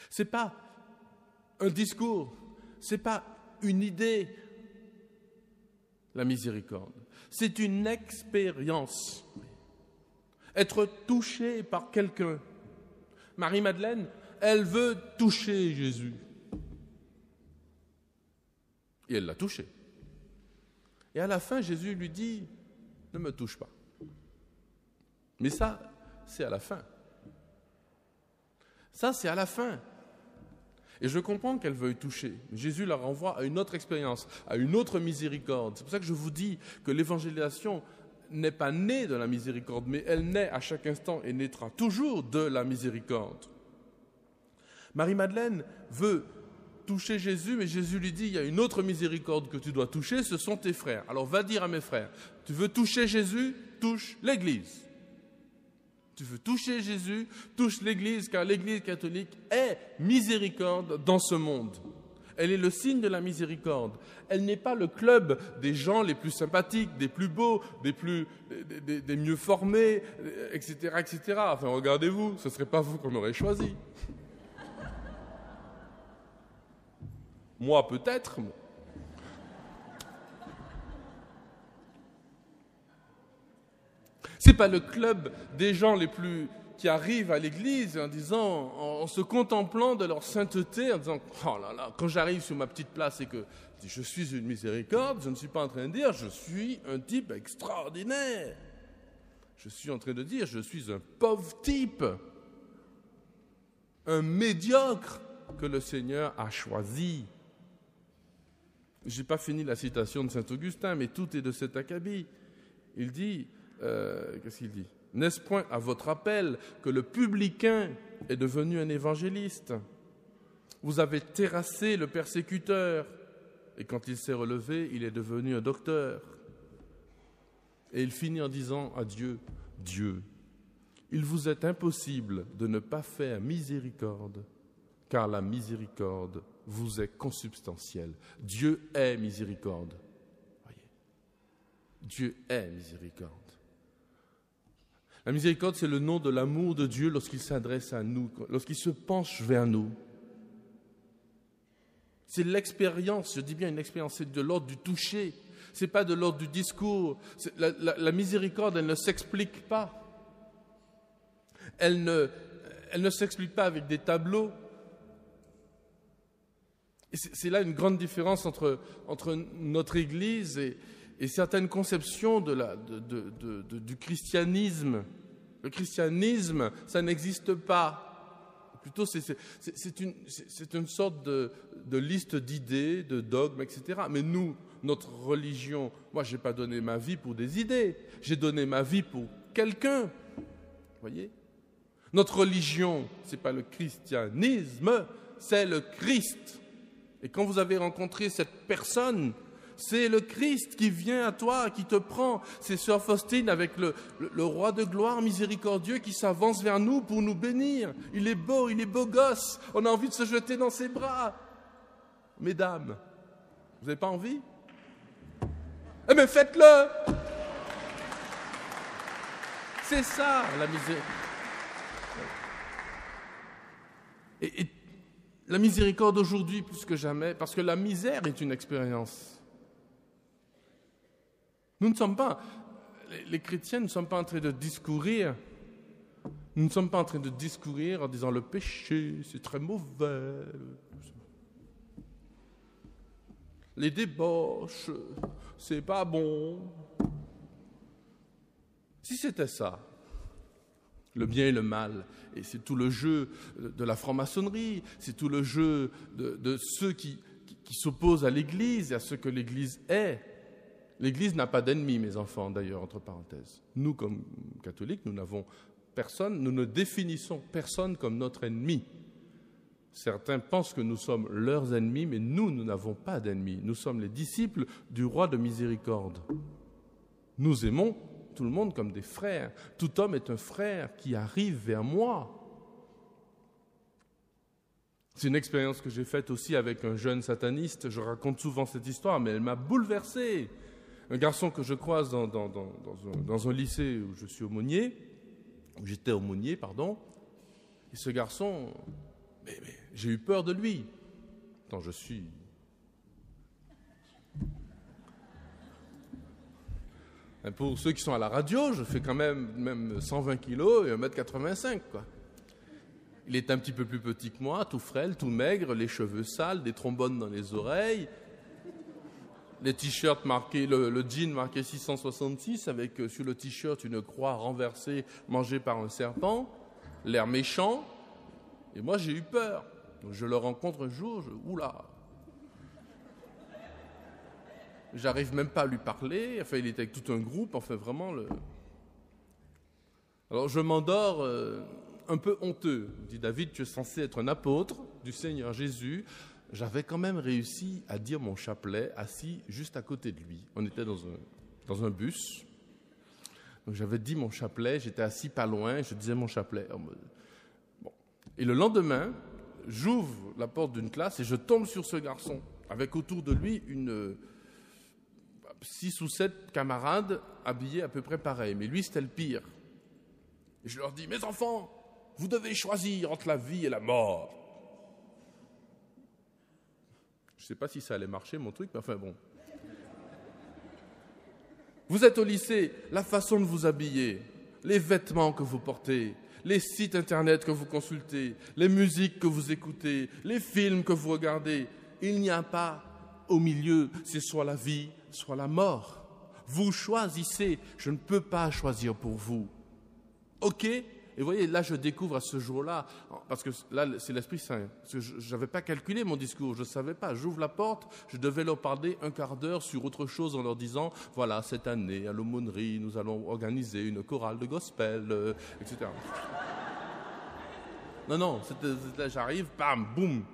Ce n'est pas un discours, ce n'est pas une idée, la miséricorde. C'est une expérience. Être touché par quelqu'un. Marie-Madeleine, elle veut toucher Jésus. Et elle l'a touché. Et à la fin, Jésus lui dit, ne me touche pas. Mais ça, c'est à la fin. Ça, c'est à la fin. Et je comprends qu'elle veuille toucher. Jésus la renvoie à une autre expérience, à une autre miséricorde. C'est pour ça que je vous dis que l'évangélisation n'est pas née de la miséricorde, mais elle naît à chaque instant et naîtra toujours de la miséricorde. Marie-Madeleine veut toucher Jésus, mais Jésus lui dit, il y a une autre miséricorde que tu dois toucher, ce sont tes frères. Alors va dire à mes frères, tu veux toucher Jésus, touche l'Église. Tu veux toucher Jésus, touche l'Église, car l'Église catholique est miséricorde dans ce monde. Elle est le signe de la miséricorde. Elle n'est pas le club des gens les plus sympathiques, des plus beaux, des mieux formés, etc., etc. Enfin, regardez-vous, ce ne serait pas vous qu'on aurait choisi. Moi, peut-être. Ce n'est pas le club des gens les plus qui arrivent à l'église en disant, en se contemplant de leur sainteté, en disant « Oh là là, quand j'arrive sur ma petite place et que je suis une miséricorde, je ne suis pas en train de dire « Je suis un type extraordinaire ». Je suis en train de dire « Je suis un pauvre type, un médiocre que le Seigneur a choisi ». Je n'ai pas fini la citation de saint Augustin, mais tout est de cet acabit. Il dit, qu'est-ce qu'il dit ? N'est-ce point à votre appel que le publicain est devenu un évangéliste ? Vous avez terrassé le persécuteur, et quand il s'est relevé, il est devenu un docteur. Et il finit en disant à Dieu, Dieu, il vous est impossible de ne pas faire miséricorde, car la miséricorde vous est consubstantielle. Dieu est miséricorde. Voyez. Dieu est miséricorde. La miséricorde, c'est le nom de l'amour de Dieu lorsqu'il s'adresse à nous, lorsqu'il se penche vers nous. C'est l'expérience, je dis bien une expérience, c'est de l'ordre du toucher, ce n'est pas de l'ordre du discours. La miséricorde, elle ne s'explique pas. Elle ne s'explique pas avec des tableaux. Et c'est là une grande différence entre notre Église et certaines conceptions du christianisme. Le christianisme, ça n'existe pas. Plutôt, c'est une sorte de liste d'idées, de dogmes, etc. Mais nous, notre religion, moi, je n'ai pas donné ma vie pour des idées. J'ai donné ma vie pour quelqu'un. Vous voyez ? Notre religion, ce n'est pas le christianisme, c'est le Christ. Et quand vous avez rencontré cette personne, c'est le Christ qui vient à toi, qui te prend. C'est Sœur Faustine avec le roi de gloire miséricordieux qui s'avance vers nous pour nous bénir. Il est beau gosse. On a envie de se jeter dans ses bras. Mesdames, vous n'avez pas envie ? Eh bien, faites-le ! C'est ça, la miséricorde. Et la miséricorde aujourd'hui, plus que jamais, parce que la misère est une expérience. Nous ne sommes pas, les chrétiens ne sommes pas en train de discourir. Nous ne sommes pas en train de discourir en disant le péché, c'est très mauvais. Les débauches, c'est pas bon. Si c'était ça, le bien et le mal, et c'est tout le jeu de la franc-maçonnerie, c'est tout le jeu de ceux qui s'opposent à l'Église et à ce que l'Église est. L'Église n'a pas d'ennemis, mes enfants, d'ailleurs, entre parenthèses. Nous, comme catholiques, nous n'avons personne, nous ne définissons personne comme notre ennemi. Certains pensent que nous sommes leurs ennemis, mais nous n'avons pas d'ennemis. Nous sommes les disciples du roi de miséricorde. Nous aimons tout le monde comme des frères. Tout homme est un frère qui arrive vers moi. C'est une expérience que j'ai faite aussi avec un jeune sataniste. Je raconte souvent cette histoire, mais elle m'a bouleversé. Un garçon que je croise dans un lycée où je suis aumônier, où j'étais aumônier, pardon. Et ce garçon, mais j'ai eu peur de lui. Tant je suis... Et pour ceux qui sont à la radio, je fais quand même 120 kilos et 1m85, quoi. Il est un petit peu plus petit que moi, tout frêle, tout maigre, les cheveux sales, des trombones dans les oreilles, les t-shirts marqués, le jean marqué 666 avec sur le t-shirt une croix renversée mangée par un serpent, l'air méchant. Et moi, j'ai eu peur. Donc, je le rencontre un jour, oula, j'arrive même pas à lui parler. Enfin, il était avec tout un groupe, enfin vraiment Alors, je m'endors un peu honteux. Dit David, tu es censé être un apôtre du Seigneur Jésus. J'avais quand même réussi à dire mon chapelet assis juste à côté de lui. On était dans un bus. Donc, j'avais dit mon chapelet, j'étais assis pas loin, je disais mon chapelet. Bon. Et le lendemain, j'ouvre la porte d'une classe et je tombe sur ce garçon, avec autour de lui 6 ou 7 camarades habillés à peu près pareil. Mais lui, c'était le pire. Et je leur dis, mes enfants, vous devez choisir entre la vie et la mort. Je ne sais pas si ça allait marcher, mon truc, mais enfin bon. Vous êtes au lycée, la façon de vous habiller, les vêtements que vous portez, les sites internet que vous consultez, les musiques que vous écoutez, les films que vous regardez, il n'y a pas au milieu, c'est soit la vie, soit la mort. Vous choisissez, je ne peux pas choisir pour vous. Ok ? Et vous voyez, là, je découvre à ce jour-là, parce que là, c'est l'Esprit Saint. Parce que je n'avais pas calculé mon discours, je ne savais pas. J'ouvre la porte, je devais leur parler un quart d'heure sur autre chose en leur disant, voilà, cette année, à l'aumônerie, nous allons organiser une chorale de gospel, etc. Non, j'arrive, bam, boum.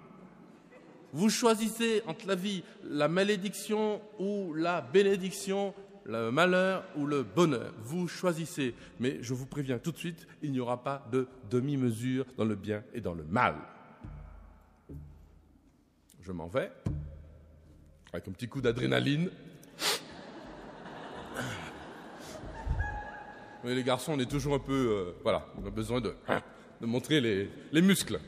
Vous choisissez entre la vie, la malédiction ou la bénédiction, le malheur ou le bonheur. Vous choisissez. Mais je vous préviens tout de suite, il n'y aura pas de demi-mesure dans le bien et dans le mal. Je m'en vais, avec un petit coup d'adrénaline. Mais les garçons, on est toujours un peu... voilà, on a besoin de montrer les muscles.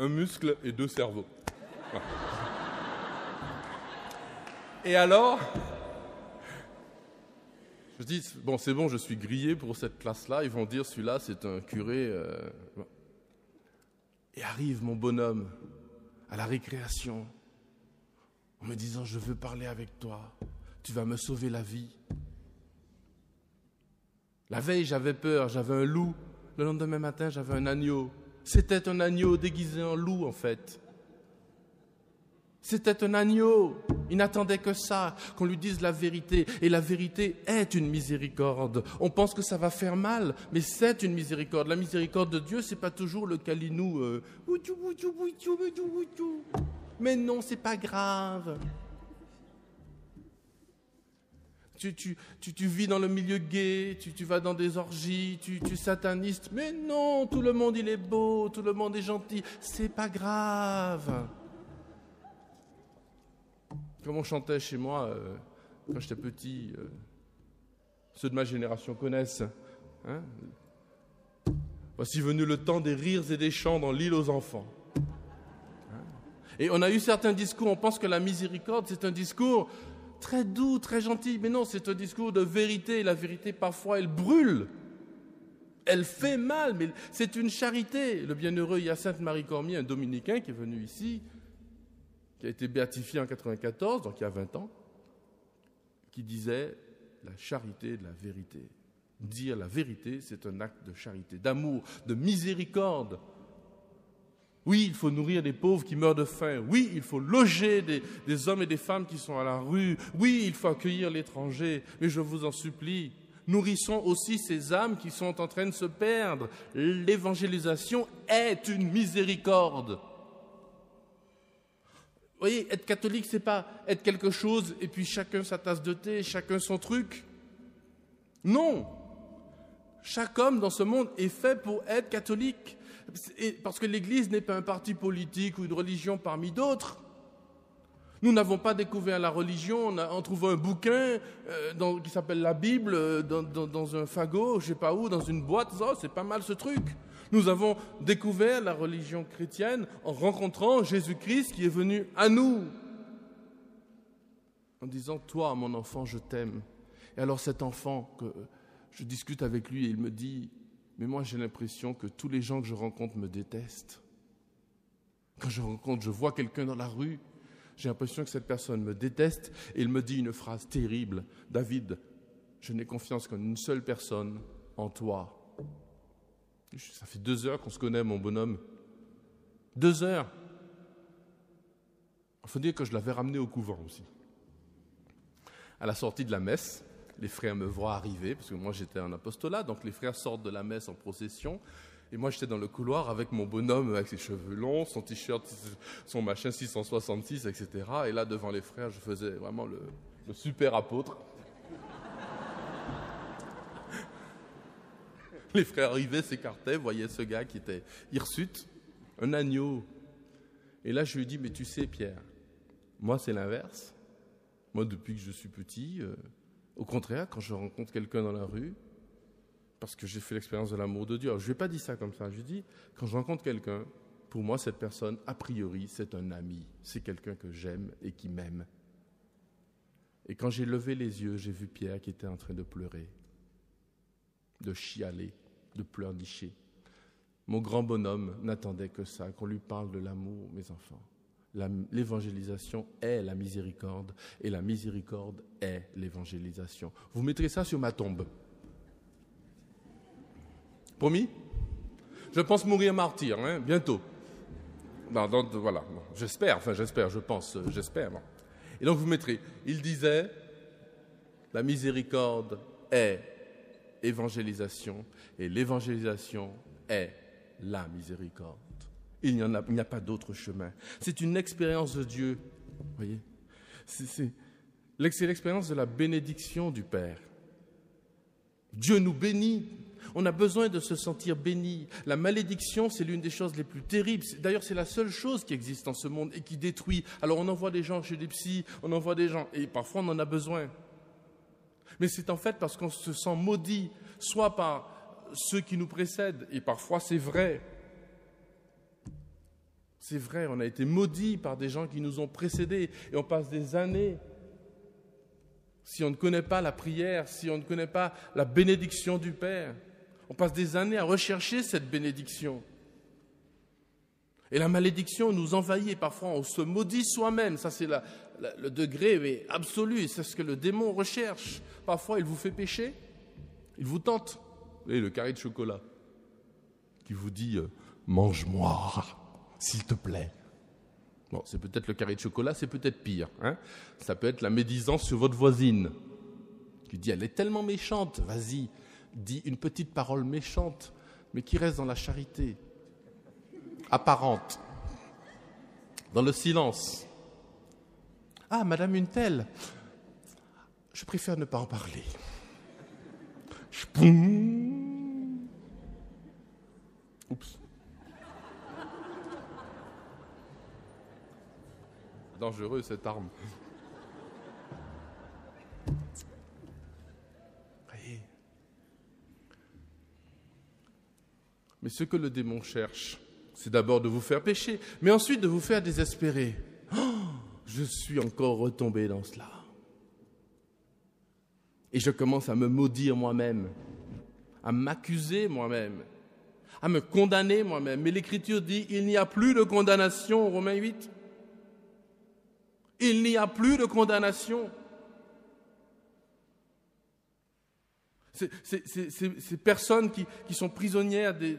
Un muscle et 2 cerveaux. Voilà. Et alors... Je dis, bon, c'est bon, je suis grillé pour cette classe-là. Ils vont dire, celui-là, c'est un curé. Et arrive mon bonhomme, à la récréation, en me disant « Je veux parler avec toi, tu vas me sauver la vie ». La veille, j'avais peur, j'avais un loup. Le lendemain matin, j'avais un agneau. C'était un agneau déguisé en loup, en fait. C'était un agneau. Il n'attendait que ça, qu'on lui dise la vérité. Et la vérité est une miséricorde. On pense que ça va faire mal, mais c'est une miséricorde. La miséricorde de Dieu, c'est pas toujours le câlinou. Mais non, c'est pas grave. Tu vis dans le milieu gay, tu vas dans des orgies, tu satanistes. Mais non, tout le monde il est beau, tout le monde est gentil. C'est pas grave. Comme on chantait chez moi quand j'étais petit, ceux de ma génération connaissent. Hein? Voici venu le temps des rires et des chants dans l'île aux enfants. Hein? Et on a eu certains discours, on pense que la miséricorde c'est un discours très doux, très gentil, mais non, c'est un discours de vérité. La vérité, parfois, elle brûle. Elle fait mal, mais c'est une charité. Le bienheureux Hyacinthe Marie Cormier, un dominicain qui est venu ici, qui a été béatifié en 1994, donc il y a 20 ans, qui disait la charité de la vérité. Dire la vérité, c'est un acte de charité, d'amour, de miséricorde. Oui, il faut nourrir les pauvres qui meurent de faim. Oui, il faut loger des hommes et des femmes qui sont à la rue. Oui, il faut accueillir l'étranger. Mais je vous en supplie, nourrissons aussi ces âmes qui sont en train de se perdre. L'évangélisation est une miséricorde. Vous voyez, être catholique, c'est pas être quelque chose et puis chacun sa tasse de thé, chacun son truc. Non. Chaque homme dans ce monde est fait pour être catholique. Parce que l'Église n'est pas un parti politique ou une religion parmi d'autres. Nous n'avons pas découvert la religion en trouvant un bouquin qui s'appelle la Bible dans un fagot, je ne sais pas où, dans une boîte. Oh, c'est pas mal ce truc. Nous avons découvert la religion chrétienne en rencontrant Jésus-Christ qui est venu à nous. En disant, toi, mon enfant, je t'aime. Et alors cet enfant, je discute avec lui et il me dit, mais moi, j'ai l'impression que tous les gens que je rencontre me détestent. Quand je vois quelqu'un dans la rue, j'ai l'impression que cette personne me déteste et il me dit une phrase terrible. David, je n'ai confiance qu'en une seule personne, en toi. Ça fait 2 heures qu'on se connaît, mon bonhomme. 2 heures. Il faut dire que je l'avais ramené au couvent aussi. À la sortie de la messe, les frères me voient arriver, parce que moi j'étais en apostolat, donc les frères sortent de la messe en procession, et moi j'étais dans le couloir avec mon bonhomme, avec ses cheveux longs, son t-shirt, son machin 666, etc. Et là devant les frères, je faisais vraiment le super apôtre. Les frères arrivaient, s'écartaient, voyaient ce gars qui était hirsute, un agneau. Et là je lui dis, mais tu sais Pierre, moi c'est l'inverse. Moi depuis que je suis petit... Au contraire, quand je rencontre quelqu'un dans la rue, parce que j'ai fait l'expérience de l'amour de Dieu, alors je ne lui ai pas dit ça comme ça, je lui ai dit, quand je rencontre quelqu'un, pour moi, cette personne, a priori, c'est un ami, c'est quelqu'un que j'aime et qui m'aime. Et quand j'ai levé les yeux, j'ai vu Pierre qui était en train de pleurer, de chialer, de pleurnicher. Mon grand bonhomme n'attendait que ça, qu'on lui parle de l'amour, mes enfants. L'évangélisation est la miséricorde et la miséricorde est l'évangélisation. Vous mettrez ça sur ma tombe. Promis ? Je pense mourir martyr, hein, bientôt. Voilà, j'espère, je pense. Et donc vous mettrez, il disait, la miséricorde est évangélisation et l'évangélisation est la miséricorde. Il n'y a pas d'autre chemin. C'est une expérience de Dieu. Vous voyez ? C'est l'expérience de la bénédiction du Père. Dieu nous bénit. On a besoin de se sentir béni. La malédiction, c'est l'une des choses les plus terribles. D'ailleurs, c'est la seule chose qui existe dans ce monde et qui détruit. Alors, on envoie des gens chez des psys, on envoie des gens, et parfois on en a besoin. Mais c'est en fait parce qu'on se sent maudit, soit par ceux qui nous précèdent, et parfois c'est vrai. C'est vrai, on a été maudits par des gens qui nous ont précédés et on passe des années. Si on ne connaît pas la prière, si on ne connaît pas la bénédiction du Père, on passe des années à rechercher cette bénédiction. Et la malédiction nous envahit et parfois on se maudit soi-même. Ça, c'est le degré absolu. C'est ce que le démon recherche. Parfois, il vous fait pécher, il vous tente. Et le carré de chocolat qui vous dit « mange-moi, s'il te plaît ». Bon, c'est peut-être le carré de chocolat, c'est peut-être pire. Hein, ça peut être la médisance sur votre voisine qui dit « elle est tellement méchante, vas-y, dis une petite parole méchante, mais qui reste dans la charité, apparente, dans le silence. Ah, madame une telle, je préfère ne pas en parler. » Oups. Dangereux cette arme. Voyez. Mais ce que le démon cherche, c'est d'abord de vous faire pécher, mais ensuite de vous faire désespérer. Oh, je suis encore retombé dans cela. Et je commence à me maudire moi-même, à m'accuser moi-même, à me condamner moi-même. Mais l'Écriture dit, il n'y a plus de condamnation, Romains 8. Il n'y a plus de condamnation. Ces personnes qui sont prisonnières de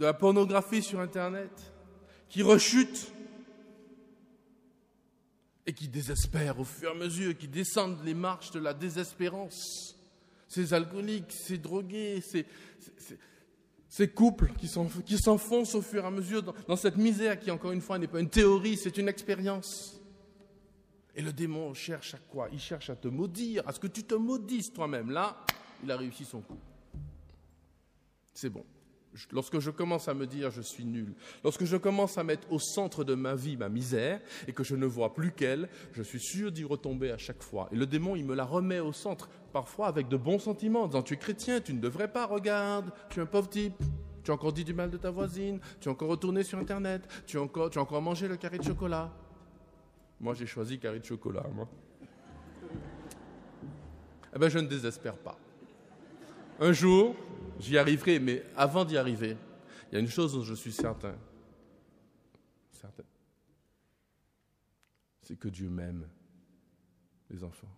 la pornographie sur Internet, qui rechutent et qui désespèrent au fur et à mesure, qui descendent les marches de la désespérance. Ces alcooliques, ces drogués, ces couples qui s'enfoncent au fur et à mesure dans cette misère qui, encore une fois, n'est pas une théorie, c'est une expérience. Et le démon cherche à quoi? Il cherche à te maudire, à ce que tu te maudisses toi-même. Là, il a réussi son coup. C'est bon. Lorsque je commence à me dire je suis nul, lorsque je commence à mettre au centre de ma vie ma misère et que je ne vois plus qu'elle, je suis sûr d'y retomber à chaque fois. Et le démon, il me la remet au centre, parfois avec de bons sentiments, en disant tu es chrétien, tu ne devrais pas, regarde, tu es un pauvre type, tu as encore dit du mal de ta voisine, tu as encore retourné sur Internet, tu as encore mangé le carré de chocolat. Moi, j'ai choisi carré de chocolat, moi. Eh bien, je ne désespère pas. Un jour, j'y arriverai, mais avant d'y arriver, il y a une chose dont je suis certain. C'est que Dieu m'aime, les enfants.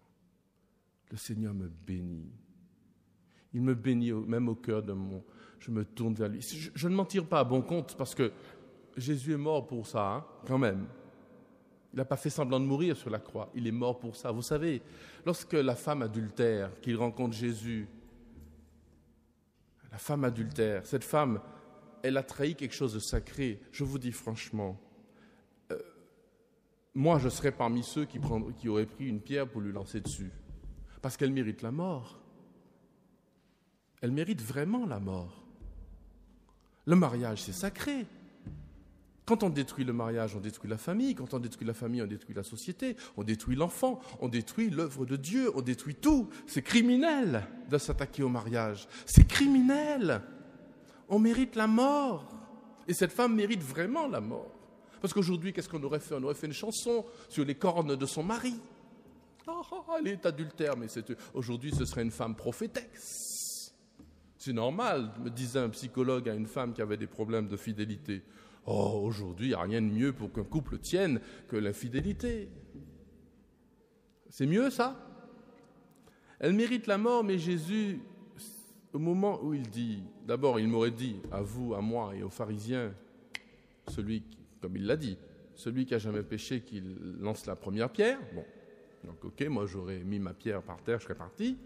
Le Seigneur me bénit. Il me bénit même au cœur de mon... Je me tourne vers lui. Je ne m'en tire pas à bon compte, parce que Jésus est mort pour ça, hein, quand même. Il n'a pas fait semblant de mourir sur la croix. Il est mort pour ça. Vous savez, lorsque la femme adultère, qu'il rencontre Jésus, la femme adultère, cette femme, elle a trahi quelque chose de sacré. Je vous dis franchement, moi je serais parmi ceux qui auraient pris une pierre pour lui lancer dessus. Parce qu'elle mérite la mort. Elle mérite vraiment la mort. Le mariage, c'est sacré. Quand on détruit le mariage, on détruit la famille. Quand on détruit la famille, on détruit la société. On détruit l'enfant. On détruit l'œuvre de Dieu. On détruit tout. C'est criminel de s'attaquer au mariage. C'est criminel. On mérite la mort. Et cette femme mérite vraiment la mort. Parce qu'aujourd'hui, qu'est-ce qu'on aurait fait? On aurait fait une chanson sur les cornes de son mari. Elle est adultère, mais aujourd'hui, ce serait une femme prophétesse. C'est normal, me disait un psychologue à une femme qui avait des problèmes de fidélité. Oh, aujourd'hui, il n'y a rien de mieux pour qu'un couple tienne que l'infidélité. C'est mieux, ça? Elle mérite la mort, mais Jésus, au moment où il dit, d'abord, il m'aurait dit, à vous, à moi et aux pharisiens, comme il l'a dit, celui qui n'a jamais péché, qu'il lance la première pierre. Bon, donc ok, moi j'aurais mis ma pierre par terre, je serais parti.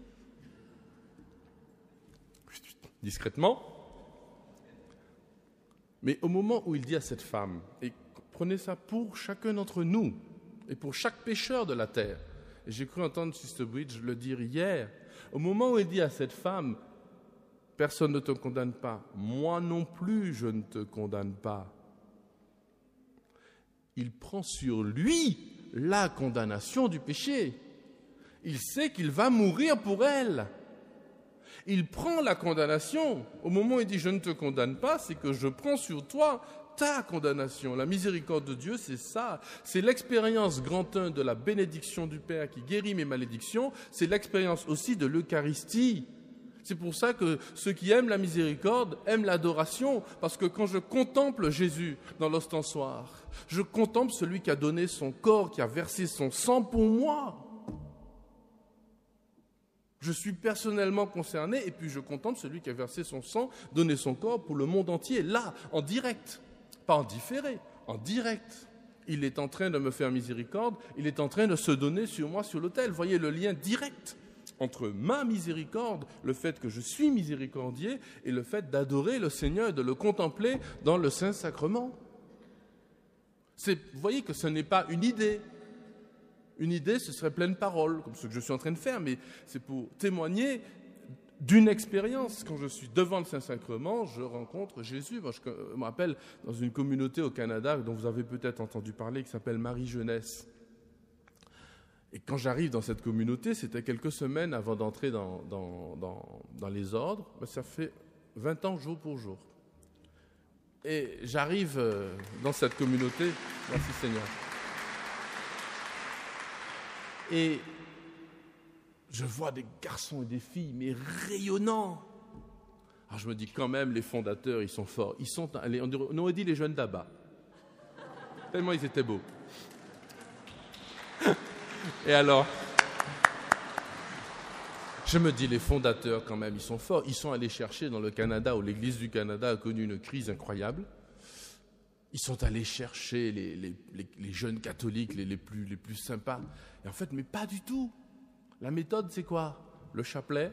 Discrètement. Mais au moment où il dit à cette femme, et prenez ça pour chacun d'entre nous, et pour chaque pécheur de la terre, et j'ai cru entendre Sister Bridge le dire hier, au moment où il dit à cette femme, personne ne te condamne pas, moi non plus je ne te condamne pas, il prend sur lui la condamnation du péché. Il sait qu'il va mourir pour elle. Il prend la condamnation. Au moment où il dit « je ne te condamne pas », c'est que je prends sur toi ta condamnation. La miséricorde de Dieu, c'est ça. C'est l'expérience grand 1 de la bénédiction du Père qui guérit mes malédictions. C'est l'expérience aussi de l'Eucharistie. C'est pour ça que ceux qui aiment la miséricorde aiment l'adoration, parce que quand je contemple Jésus dans l'ostensoir, je contemple celui qui a donné son corps, qui a versé son sang pour moi. Je suis personnellement concerné et puis je contemple celui qui a versé son sang, donné son corps pour le monde entier, là, en direct, pas en différé, en direct. Il est en train de me faire miséricorde, il est en train de se donner sur moi sur l'autel. Voyez le lien direct entre ma miséricorde, le fait que je suis miséricordier, et le fait d'adorer le Seigneur et de le contempler dans le Saint-Sacrement. Vous voyez que ce n'est pas une idée. Une idée, ce serait pleine parole, comme ce que je suis en train de faire, mais c'est pour témoigner d'une expérience. Quand je suis devant le Saint-Sacrement, je rencontre Jésus. Moi, je me rappelle dans une communauté au Canada dont vous avez peut-être entendu parler, qui s'appelle Marie Jeunesse. Et quand j'arrive dans cette communauté, c'était quelques semaines avant d'entrer dans les ordres, ça fait 20 ans jour pour jour. Et j'arrive dans cette communauté, merci Seigneur, et je vois des garçons et des filles, mais rayonnants. Alors je me dis quand même, les fondateurs, ils sont forts. Ils sont, on aurait dit les jeunes d'Abba. Tellement ils étaient beaux. Et alors, je me dis, les fondateurs quand même, ils sont forts. Ils sont allés chercher dans le Canada, où l'Église du Canada a connu une crise incroyable. Ils sont allés chercher les jeunes catholiques les plus sympas. Et en fait, mais pas du tout. La méthode, c'est quoi? Le chapelet,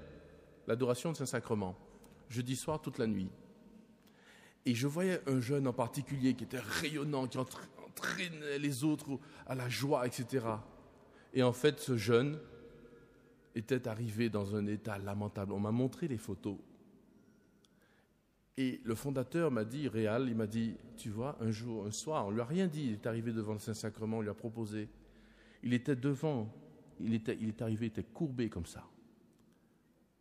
l'adoration de Saint-Sacrement. Jeudi soir, toute la nuit. Et je voyais un jeune en particulier qui était rayonnant, qui entraînait les autres à la joie, etc. Et en fait, ce jeune était arrivé dans un état lamentable. On m'a montré les photos. Et le fondateur m'a dit, Réal, il m'a dit, tu vois, un soir, on ne lui a rien dit, il est arrivé devant le Saint-Sacrement, on lui a proposé. Il était devant, il est arrivé, il était courbé comme ça.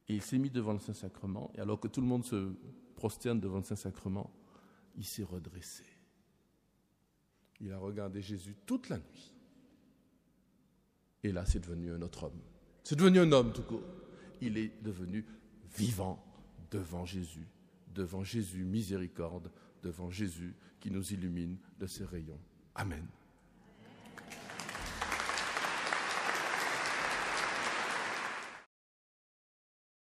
Et il s'est mis devant le Saint-Sacrement, et alors que tout le monde se prosterne devant le Saint-Sacrement, il s'est redressé. Il a regardé Jésus toute la nuit. Et là, c'est devenu un autre homme. C'est devenu un homme tout court. Il est devenu vivant devant Jésus, miséricorde, devant Jésus qui nous illumine de ses rayons. Amen.